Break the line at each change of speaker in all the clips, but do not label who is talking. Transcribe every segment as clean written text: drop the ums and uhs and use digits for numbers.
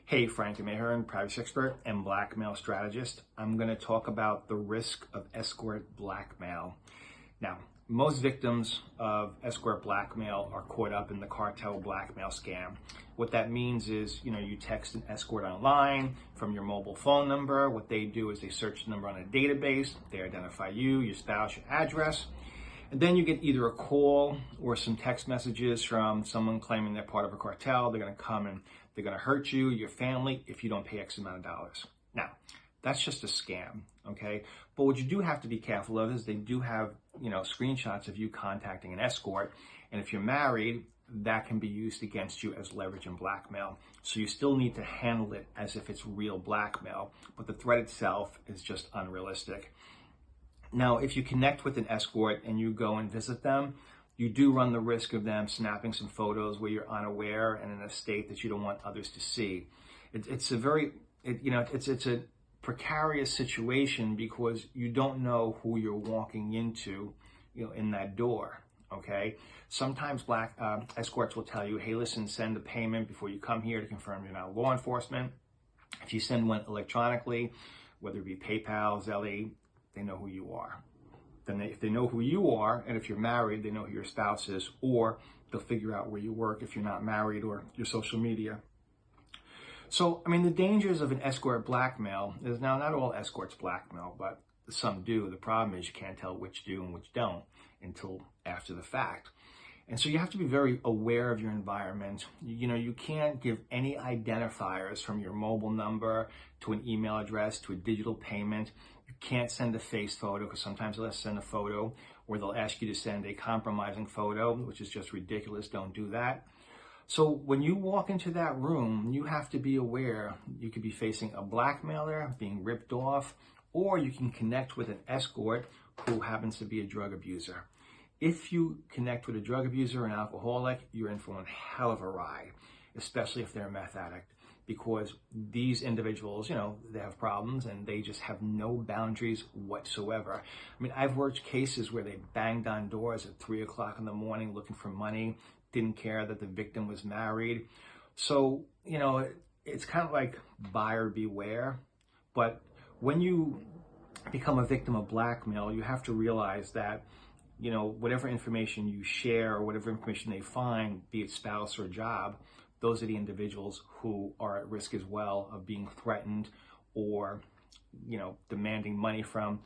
Hey, Frank Mayhearn, privacy expert and blackmail strategist. I'm going to talk about the risk of escort blackmail. Now, most victims of escort blackmail are caught up in the cartel blackmail scam. What that means is, you text an escort online from your mobile phone number. What they do is they search the number on a database. They identify you, your spouse, your address. And then you get either a call or some text messages from someone claiming they're part of a cartel. They're going to come and they're going to hurt you, your family, if you don't pay X amount of dollars. Now, that's just a scam, okay? But what you do have to be careful of is they do have, screenshots of you contacting an escort. And if you're married, that can be used against you as leverage and blackmail. So you still need to handle it as if it's real blackmail, but the threat itself is just unrealistic. Now, if you connect with an escort and you go and visit them, you do run the risk of them snapping some photos where you're unaware and in a state that you don't want others to see. It's a precarious situation because you don't know who you're walking into, in that door. Okay. Sometimes escorts will tell you, hey, listen, send a payment before you come here to confirm you're not law enforcement. If you send one electronically, whether it be PayPal, Zelle, they know who you are. Then if they know who you are, and if you're married, they know who your spouse is, or they'll figure out where you work if you're not married, or your social media. So, the dangers of an escort blackmail is now not all escorts blackmail, but some do. The problem is you can't tell which do and which don't until after the fact. And so you have to be very aware of your environment. You can't give any identifiers from your mobile number to an email address to a digital payment. You can't send a face photo because sometimes they'll send a photo or they'll ask you to send a compromising photo, which is just ridiculous. Don't do that. So when you walk into that room, you have to be aware you could be facing a blackmailer, being ripped off, or you can connect with an escort who happens to be a drug abuser. If you connect with a drug abuser or an alcoholic, you're in for one hell of a ride, especially if they're a meth addict, because these individuals, they have problems and they just have no boundaries whatsoever. I've worked cases where they banged on doors at 3 o'clock in the morning looking for money, didn't care that the victim was married. So, it's kind of like buyer beware. But when you become a victim of blackmail, you have to realize that whatever information you share or whatever information they find, be it spouse or job, those are the individuals who are at risk as well of being threatened or, demanding money from.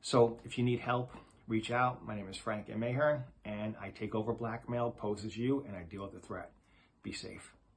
So if you need help, reach out. My name is Frank Mayhearn, and I take over blackmail, pose as you, and I deal with the threat. Be safe.